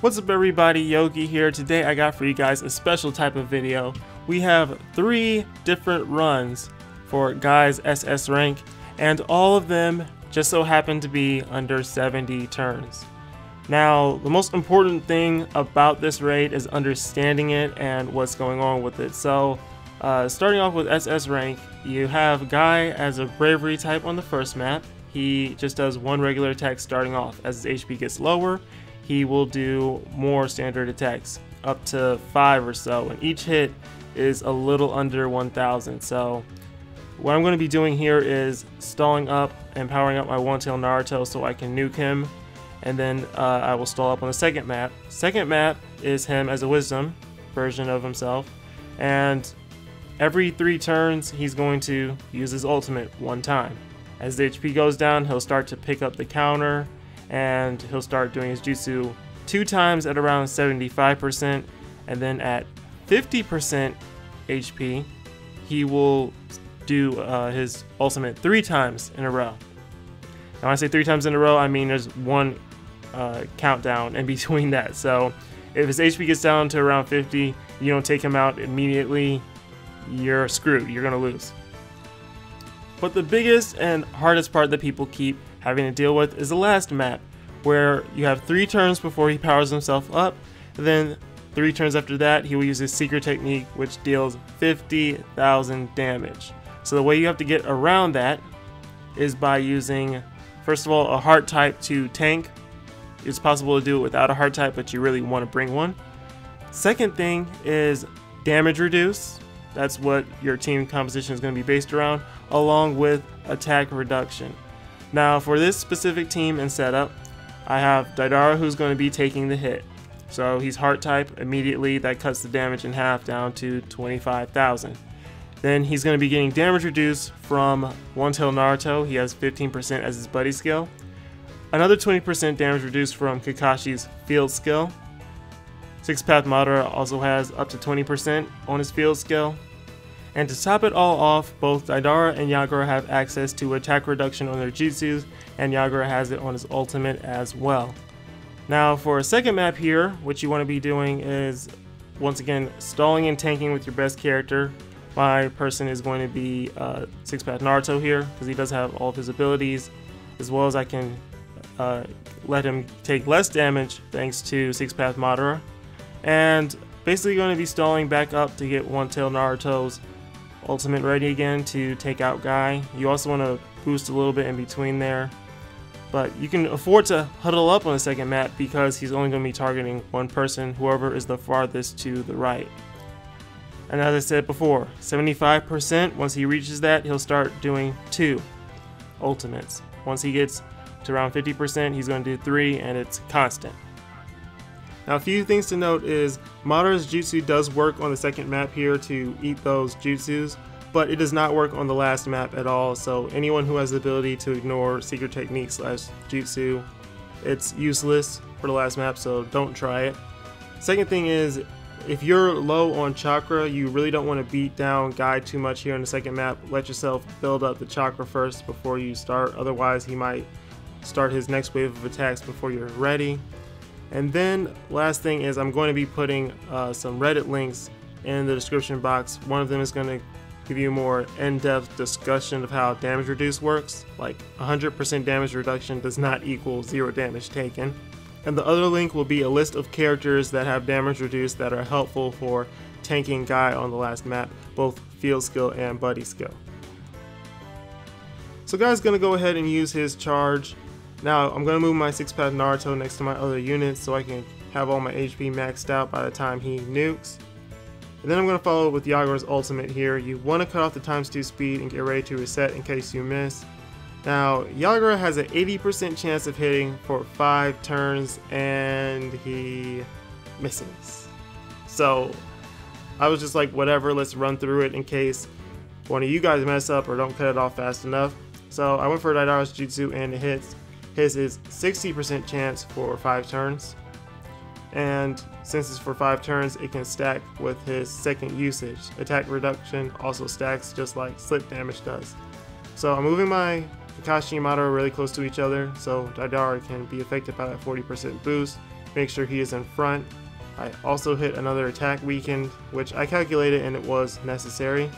What's up everybody, Yogi here. Today I got for you guys a special type of video. We have 3 different runs for guys SS rank, and all of them just so happen to be under 70 turns. Now, the most important thing about this raid is understanding it and what's going on with it. So, starting off with SS rank, you have Guy as a bravery type on the first map. He just does 1 regular attack starting off. As his HP gets lower, he will do more standard attacks, up to 5 or so, and each hit is a little under 1,000. So what I'm going to be doing here is stalling up and powering up my Untitled Naruto so I can nuke him, and then I will stall up on the second map. Second map is him as a wisdom version of himself, and every 3 turns he's going to use his ultimate 1 time. As the HP goes down, he'll start to pick up the counter, and he'll start doing his jutsu 2 times at around 75%, and then at 50% HP he will do his ultimate 3 times in a row. Now when I say 3 times in a row, I mean there's 1 countdown in between that. So if his HP gets down to around 50, you don't take him out immediately, you're screwed, you're gonna lose. But the biggest and hardest part that people keep having to deal with is the last map, where you have 3 turns before he powers himself up, then 3 turns after that he will use his secret technique, which deals 50,000 damage. So the way you have to get around that is by using, first of all, a heart type to tank. It's possible to do it without a heart type, but you really want to bring one. Second thing is damage reduce. That's what your team composition is going to be based around, along with attack reduction. Now for this specific team and setup, I have Deidara, who's going to be taking the hit. So he's heart type. Immediately that cuts the damage in half down to 25,000. Then he's going to be getting damage reduced from Untitled Naruto. He has 15% as his buddy skill. Another 20% damage reduced from Kakashi's field skill. 6-Path Madara also has up to 20% on his field skill. And to top it all off, both Deidara and Yagura have access to attack reduction on their jutsus, and Yagura has it on his ultimate as well. Now for a second map here, what you want to be doing is, once again, stalling and tanking with your best character. My person is going to be 6-Path Naruto here, because he does have all of his abilities, as well as I can let him take less damage thanks to 6-Path Madara. And basically going to be stalling back up to get Untitled Naruto's ultimate ready again to take out Guy. You also want to boost a little bit in between there, but you can afford to huddle up on the second map because he's only going to be targeting 1 person, whoever is the farthest to the right. And as I said before, 75%, once he reaches that, he'll start doing 2 ultimates. Once he gets to around 50%, he's going to do 3, and it's constant. Now a few things to note is Madara's jutsu does work on the second map here to eat those jutsus, but it does not work on the last map at all. So anyone who has the ability to ignore secret technique / jutsu, it's useless for the last map, so don't try it. Second thing is, if you're low on chakra, you really don't want to beat down Guy too much here on the second map. Let yourself build up the chakra first before you start, otherwise he might start his next wave of attacks before you're ready. And then last thing is, I'm going to be putting some Reddit links in the description box. One of them is going to give you more in-depth discussion of how damage reduce works. Like 100% damage reduction does not equal 0 damage taken. And the other link will be a list of characters that have damage reduced that are helpful for tanking Guy on the last map, both field skill and buddy skill. So Guy's going to go ahead and use his charge. Now I'm going to move my 6-Path Naruto next to my other units so I can have all my HP maxed out by the time he nukes. And then I'm going to follow with Yagura's ultimate here. You want to cut off the ×2 speed and get ready to reset in case you miss. Now Yagura has an 80% chance of hitting for 5 turns, and he misses. So I was just like, whatever, let's run through it in case one of you guys mess up or don't cut it off fast enough. So I went for Deidara's jutsu and it hits. His is 60% chance for 5 turns, and since it's for 5 turns, it can stack with his second usage. Attack reduction also stacks just like slip damage does. So I'm moving my Kakashi and Madara really close to each other so Deidara can be affected by that 40% boost, make sure he is in front. I also hit another attack weakened, which I calculated and it was necessary.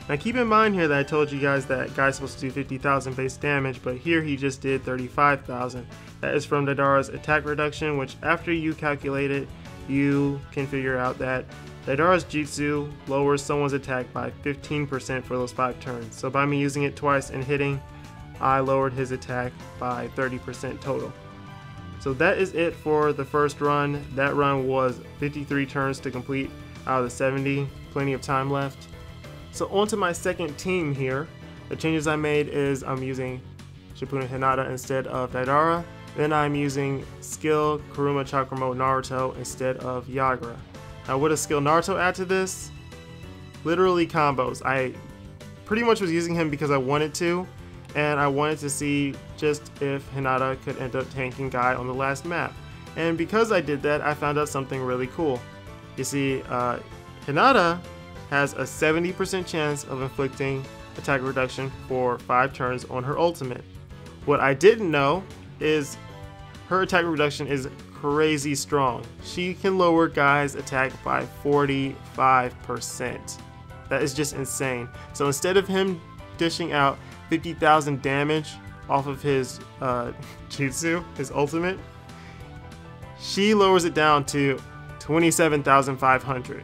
Now keep in mind here that I told you guys that guy's supposed to do 50,000 base damage, but here he just did 35,000. That is from Deidara's attack reduction, which after you calculate it, you can figure out that Deidara's Jutsu lowers someone's attack by 15% for those 5 turns. So by me using it twice and hitting, I lowered his attack by 30% total. So that is it for the first run. That run was 53 turns to complete out of the 70, plenty of time left. So on to my second team here. The changes I made is I'm using Shippuden Hinata instead of Deidara. Then I'm using skill Kuruma Chakra Mode Naruto instead of Yagura. Now what does skill Naruto add to this? Literally combos. I pretty much was using him because I wanted to, and I wanted to see just if Hinata could end up tanking Guy on the last map. And because I did that, I found out something really cool. You see, Hinata has a 70% chance of inflicting attack reduction for 5 turns on her ultimate. What I didn't know is her attack reduction is crazy strong. She can lower Guy's attack by 45%. That is just insane. So instead of him dishing out 50,000 damage off of his Jutsu, his ultimate, she lowers it down to 27,500.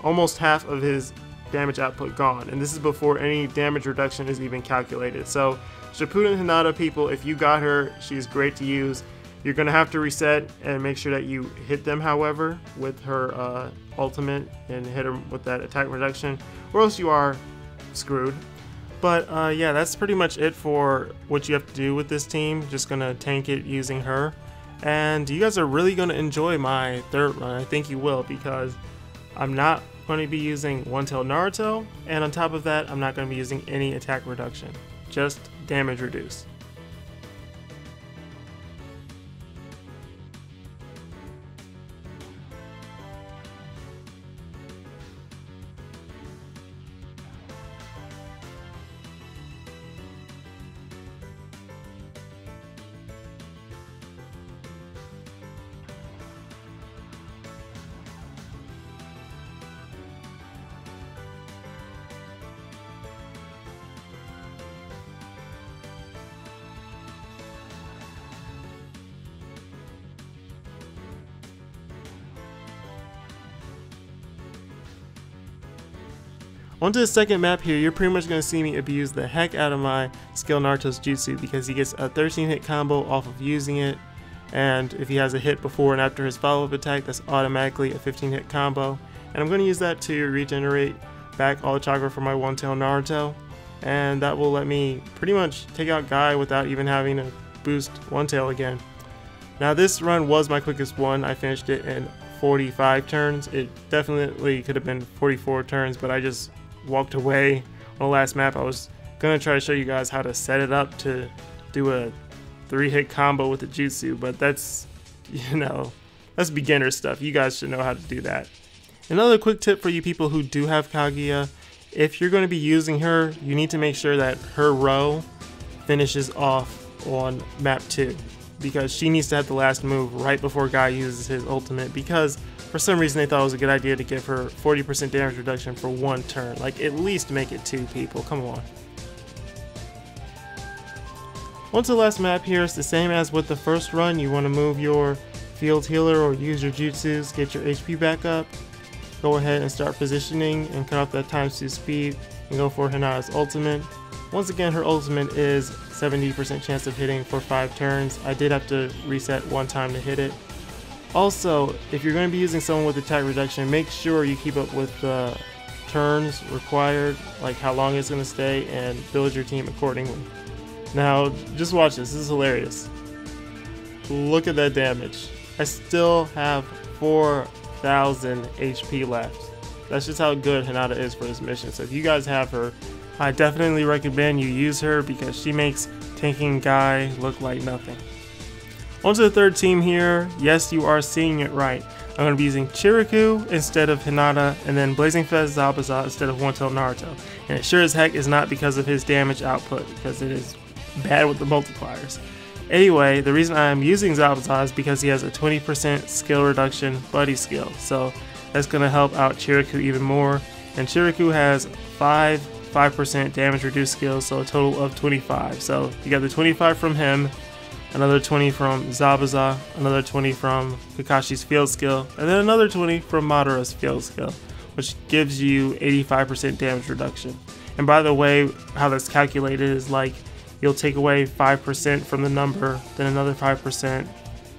Almost half of his damage output gone, and this is before any damage reduction is even calculated. So Shippuden Hinata people, if you got her, she's great to use. You're gonna have to reset and make sure that you hit them, however, with her ultimate and hit her with that attack reduction, or else you are screwed. But yeah, that's pretty much it for what you have to do with this team. Just gonna tank it using her, and you guys are really gonna enjoy my third run. I think you will, because I'm not going to be using Untitled Naruto, and on top of that, I'm not going to be using any attack reduction, just damage reduce. Onto the second map here, you're pretty much going to see me abuse the heck out of my skill Naruto's Jutsu, because he gets a 13 hit combo off of using it, and if he has a hit before and after his follow-up attack, that's automatically a 15 hit combo. And I'm going to use that to regenerate back all the chakra for my one-tail Naruto, and that will let me pretty much take out Guy without even having to boost one tail again. Now this run was my quickest one. I finished it in 45 turns. It definitely could have been 44 turns, but I just walked away on the last map. I was gonna try to show you guys how to set it up to do a 3-hit combo with the Jutsu, but that's, you know, that's beginner stuff. You guys should know how to do that. Another quick tip for you people who do have Kaguya: if you're going to be using her, you need to make sure that her row finishes off on map 2, because she needs to have the last move right before Guy uses his ultimate, because for some reason they thought it was a good idea to give her 40% damage reduction for 1 turn. Like, at least make it 2, people, come on. Once the last map here, it's the same as with the first run. You want to move your field healer or use your jutsus, get your HP back up, go ahead and start positioning and cut off that ×2 speed and go for Hinata's ultimate. Once again, her ultimate is 70% chance of hitting for 5 turns. I did have to reset 1 time to hit it. Also, if you're going to be using someone with attack reduction, make sure you keep up with the turns required, like how long it's going to stay, and build your team accordingly. Now, just watch this. This is hilarious. Look at that damage. I still have 4,000 HP left. That's just how good Hinata is for this mission. So if you guys have her, I definitely recommend you use her, because she makes tanking Guy look like nothing. On to the third team here. Yes, you are seeing it right. I'm going to be using Chiriku instead of Hinata, and then Blazing Fez Zabuza instead of One-Tailed Naruto. And it sure as heck is not because of his damage output, because it is bad with the multipliers. Anyway, the reason I'm using Zabuza is because he has a 20% skill reduction buddy skill, so that's going to help out Chiriku even more. And Chiriku has 5% damage reduced skills, so a total of 25. So you got the 25 from him, another 20 from Zabuza, another 20 from Kakashi's field skill, and then another 20 from Madara's field skill, which gives you 85% damage reduction. And by the way, how that's calculated is like you'll take away 5% from the number, then another 5%.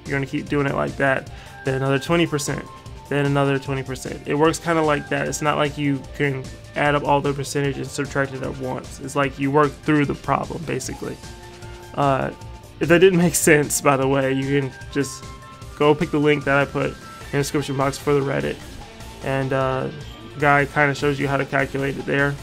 You're going to keep doing it like that, then another 20%, then another 20%. It works kind of like that. It's not like you can add up all the percentage and subtract it at once. It's like you work through the problem, basically. If that didn't make sense, by the way, you can just go pick the link that I put in the description box for the Reddit, and the guy kind of shows you how to calculate it there.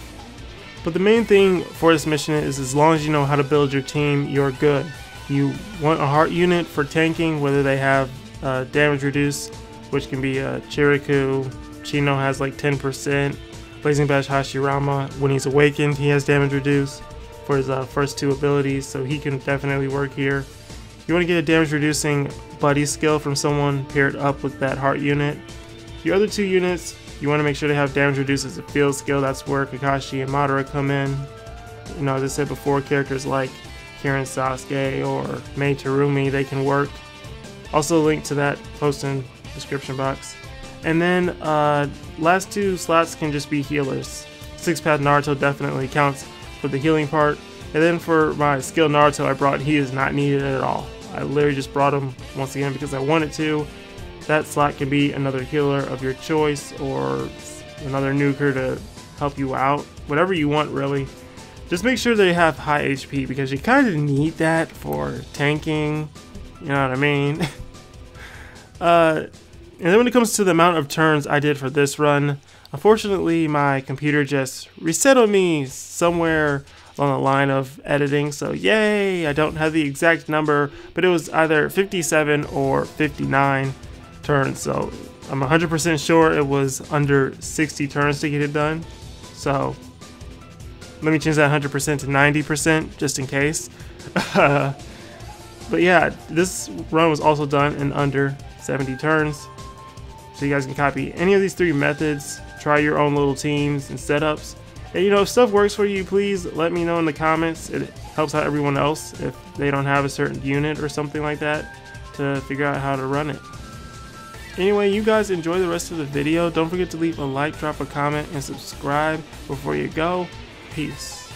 But the main thing for this mission is, as long as you know how to build your team, you're good. You want a heart unit for tanking, whether they have damage reduced, which can be Chiriku. Chino has like 10%. Blazing Bash Hashirama, when he's awakened, he has damage reduced for his first 2 abilities, so he can definitely work here. You want to get a damage reducing buddy skill from someone paired up with that heart unit. Your other 2 units, you want to make sure they have damage reduced as a field skill. That's where Kakashi and Madara come in. You know, as I said before, characters like Kirin Sasuke or Mei Terumi, they can work. Also link to that post in the description box. And then last 2 slots can just be healers. 6-path Naruto definitely counts for the healing part. And then for my skill Naruto I brought, he is not needed at all. I literally just brought him once again because I wanted to. That slot can be another healer of your choice or another nuker to help you out. Whatever you want, really. Just make sure they have high HP because you kind of need that for tanking. You know what I mean? And then when it comes to the amount of turns I did for this run, unfortunately my computer just reset on me somewhere along the line of editing, so yay, I don't have the exact number, but it was either 57 or 59 turns, so I'm 100% sure it was under 60 turns to get it done. So let me change that 100% to 90% just in case. But yeah, this run was also done in under 70 turns. So you guys can copy any of these 3 methods, try your own little teams and setups. And you know, if stuff works for you, please let me know in the comments. It helps out everyone else if they don't have a certain unit or something like that to figure out how to run it. Anyway, you guys enjoy the rest of the video. Don't forget to leave a like, drop a comment, and subscribe before you go. Peace.